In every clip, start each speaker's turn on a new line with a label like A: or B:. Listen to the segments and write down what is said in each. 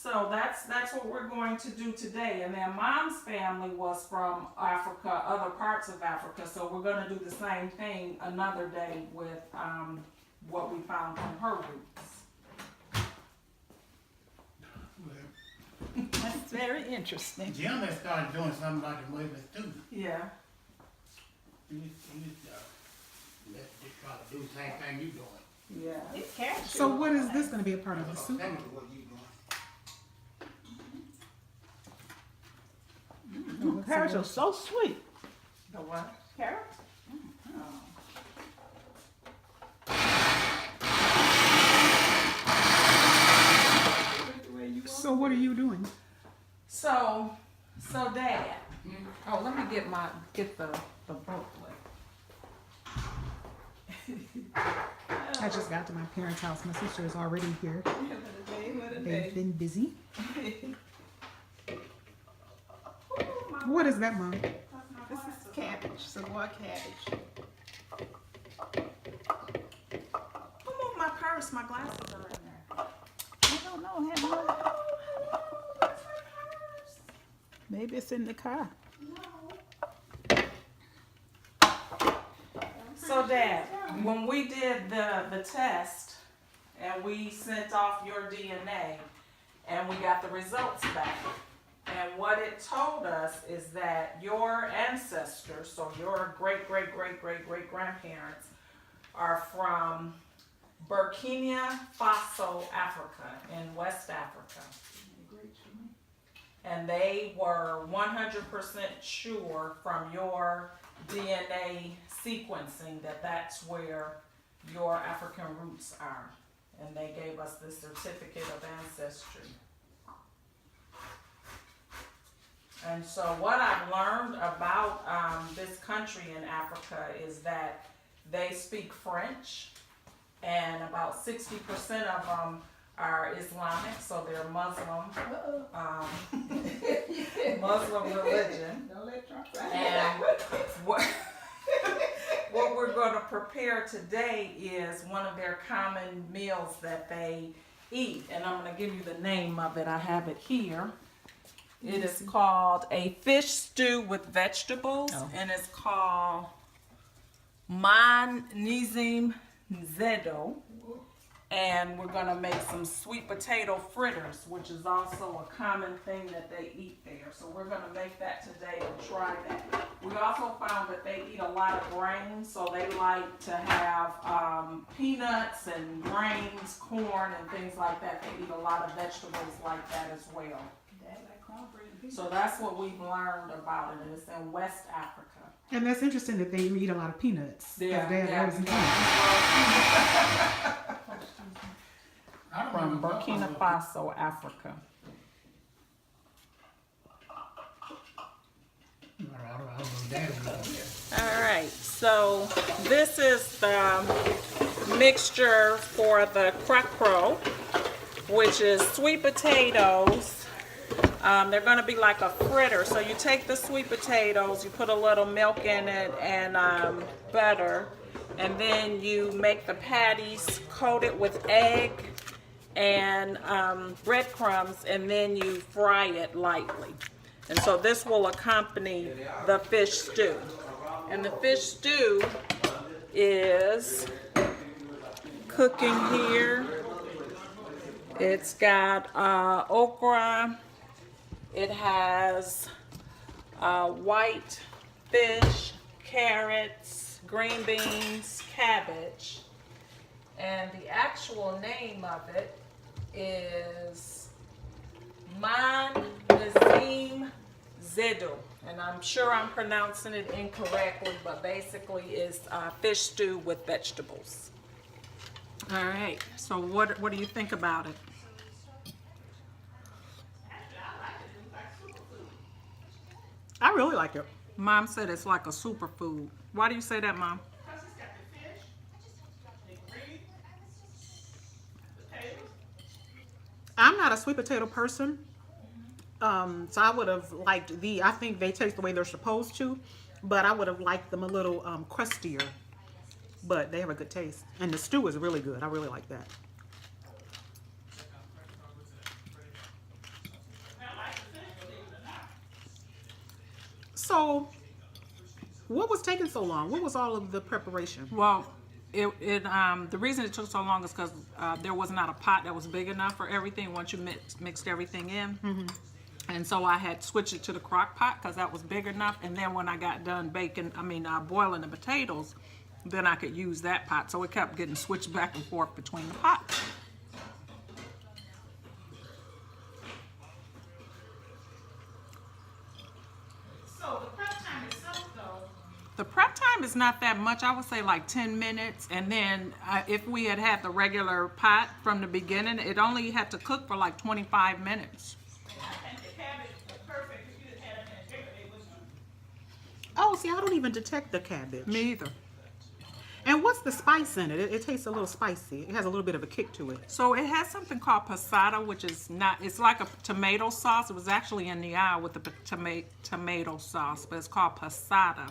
A: So that's what we're going to do today. And then Mom's family was from Africa, other parts of Africa. So we're going to do the same thing another day with what we found from her roots.
B: That's very interesting.
C: Jim has started doing something like the movement too.
A: Yeah.
C: He's let's just try to do the same thing you doing.
A: Yeah.
B: It's cashew.
D: So what is this going to be a part of the
C: That's
D: soup?
C: exactly what you doing.
B: Carrots are so sweet.
A: The what?
B: Carrots?
D: So what are you doing?
A: So Dad. Oh, let me get the booklet.
D: I just got to my parents' house. My sister is already here.
B: What a day.
D: They've been busy. What is that, Mom?
B: This is cabbage, Savoy cabbage.
A: Who moved my purse? My glasses are in there.
B: I don't know. Maybe it's in the car.
A: So Dad, when we did the test and we sent off your DNA and we got the results back, and what it told us is that your ancestors, so your great-great-great-great-great-grandparents, are from Burkina Faso, Africa, in West Africa. And they were 100% sure from your DNA sequencing that that's where your African roots are. And they gave us this certificate of ancestry. And so what I've learned about this country in Africa is that they speak French, and about 60% of them are Islamic, so they're Muslim, Muslim religion.
B: Don't let Trump
A: And what we're going to prepare today is one of their common meals that they eat, and I'm going to give you the name of it. I have it here. It is called a fish stew with vegetables, and it's called Maan, Nezim, Nzedo. And we're going to make some sweet potato fritters, which is also a common thing that they eat there. So we're going to make that today and try that. We also found that they eat a lot of grains, so they like to have peanuts and grains, corn, and things like that. They eat a lot of vegetables like that as well. So that's what we've learned about it, and it's in West Africa.
D: And that's interesting that they eat a lot of peanuts.
A: From Burkina Faso, Africa. All right, so this is the mixture for the cracro, which is sweet potatoes. They're going to be like a fritter. So you take the sweet potatoes, you put a little milk in it and butter, and then you make the patties, coat it with egg and breadcrumbs, and then you fry it lightly. And so this will accompany the fish stew. And the fish stew is cooking here. It's got okra. It has white fish, carrots, green beans, cabbage. And the actual name of it is Maan, Nezim, Nzedo. And I'm sure I'm pronouncing it incorrectly, but basically it's fish stew with vegetables. All right, so what do you think about it?
D: I really like it.
A: Mom said it's like a superfood. Why do you say that, Mom?
C: Because it's got the fish, the ingredients, potatoes.
D: I'm not a sweet potato person. So I would have liked I think they taste the way they're supposed to, but I would have liked them a little crustier. But they have a good taste. And the stew is really good. I really like that. So, what was taking so long? What was all of the preparation?
A: Well, the reason it took so long is because there was not a pot that was big enough for everything once you mixed everything in. And so I had switched it to the crock pot because that was big enough. And then when I got done boiling the potatoes, then I could use that pot. So it kept getting switched back and forth between the pots.
B: So the prep time itself, though.
A: The prep time is not that much. I would say like 10 minutes. And then if we had the regular pot from the beginning, it only had to cook for like 25 minutes.
B: I think the cabbage was perfect if you just had it in a bigger, it was.
D: Oh, see, I don't even detect the cabbage.
A: Me either.
D: And what's the spice in it? It tastes a little spicy. It has a little bit of a kick to it.
A: So it has something called passata, which is not, it's like a tomato sauce. It was actually in the aisle with the tomato sauce, but it's called passata.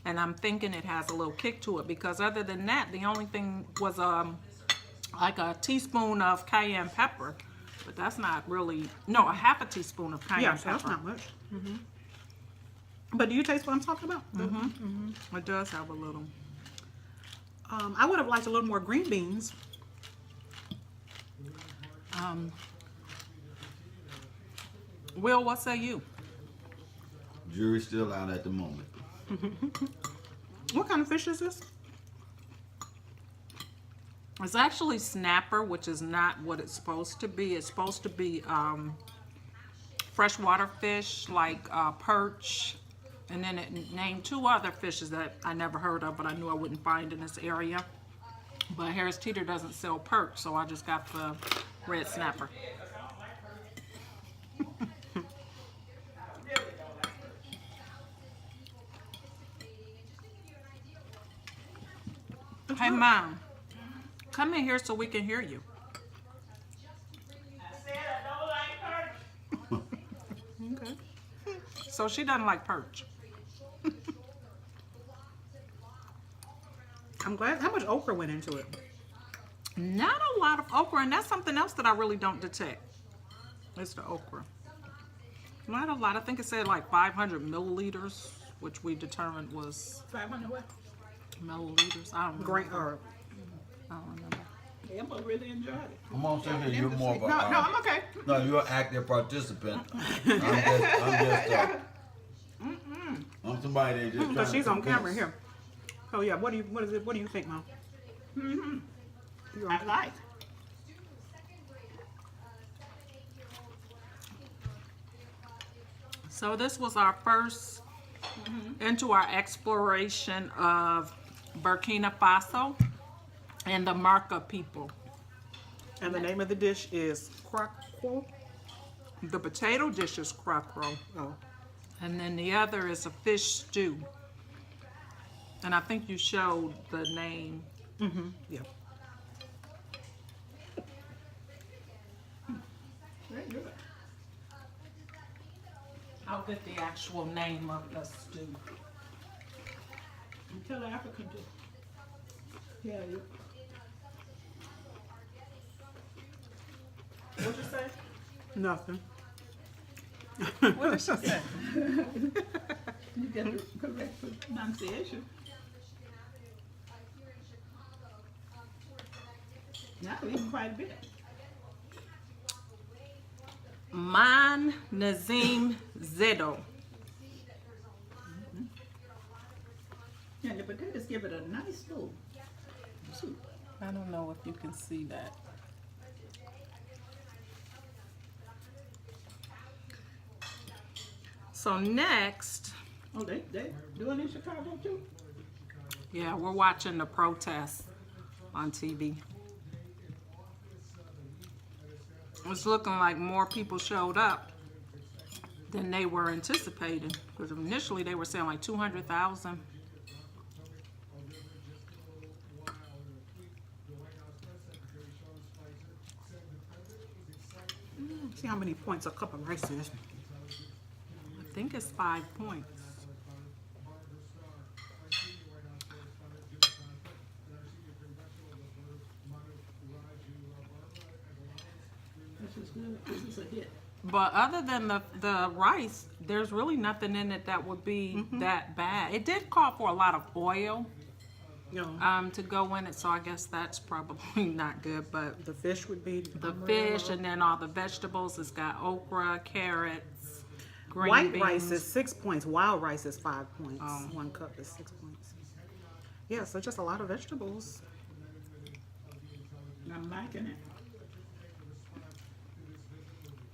A: And I'm thinking it has a little kick to it because other than that, the only thing was like a teaspoon of cayenne pepper. But that's not really, no, a half a teaspoon of cayenne
D: Yeah,
A: pepper.
D: that's not much. But do you taste what I'm talking about?
A: It does have a little.
D: I would have liked a little more green beans.
A: Will, what say you?
E: Jury's still out at the moment.
D: What kind of fish is this?
A: It's actually snapper, which is not what it's supposed to be. It's supposed to be freshwater fish like perch, and then it named two other fishes that I never heard of, but I knew I wouldn't find in this area. But Harris Teeter doesn't sell perch, so I just got the red snapper. Hey, Mom, come in here so we can hear you.
B: I said I don't like perch.
A: Okay. So she doesn't like perch.
D: I'm glad. How much okra went into it?
A: Not a lot of okra, and that's something else that I really don't detect. It's the okra. Not a lot. I think it said like 500 milliliters, which we determined was
B: 500 what?
A: milliliters. I don't know.
D: Grain or
A: I don't remember.
B: Emma really enjoyed it.
E: Come on, sit here. You're more of a.
B: No, I'm okay.
E: No, you're an active participant. I'm somebody that just.
D: but
E: trying
D: she's
E: to
D: on camera
E: convince.
D: here. Oh yeah. What do you think, Mom?
B: I like.
A: So this was our first into our exploration of Burkina Faso and the Marca people.
D: And the name of the dish is croque.
A: The potato dish is croque,
D: Oh.
A: and then the other is a fish stew. And I think you showed the name.
D: Yeah.
B: Very good.
A: I'll get the actual name of the stew.
B: You tell the African to. Yeah, you.
A: What'd you say?
D: Nothing.
A: What did she say?
B: You get the correct pronunciation. Now we're eating quite a bit.
A: Maan, Nezim, Nzedo.
B: And the potatoes give it a nice full soup.
A: I don't know if you can see that. So next,
B: Oh, they doing it in Chicago too?
A: yeah, we're watching the protests on TV. It's looking like more people showed up than they were anticipating. Because initially they were saying like 200,000.
D: See how many points a cup of rice is.
A: I think it's 5 points.
B: This is good. This is a hit.
A: But other than the rice, there's really nothing in it that would be that bad. It did call for a lot of oil to go in it, so I guess that's probably not good. But
D: The fish would be
A: the fish and then all the vegetables, it's got okra, carrots, green
D: white
A: beans.
D: rice is 6 points. Wild rice is 5 points. 1 cup is 6 points. Yeah, so just a lot of vegetables.
B: I'm liking it.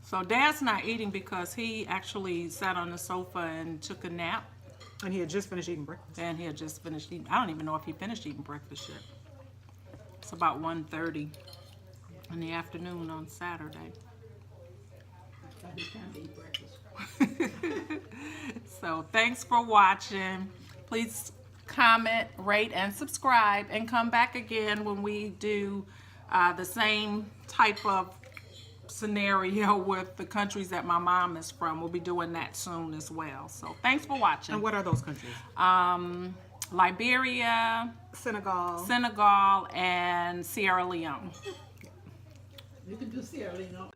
A: So Dad's not eating because he actually sat on the sofa and took a nap.
D: And he had just finished eating breakfast.
A: And he had just finished eating. I don't even know if he finished eating breakfast yet. It's about 1:30 in the afternoon on Saturday.
B: By the time to eat breakfast.
A: So thanks for watching. Please comment, rate, and subscribe. And come back again when we do the same type of scenario with the countries that my mom is from. We'll be doing that soon as well. So thanks for watching.
D: And what are those countries?
A: Liberia,
D: Senegal.
A: Senegal, and Sierra Leone.
B: You can do Sierra Leone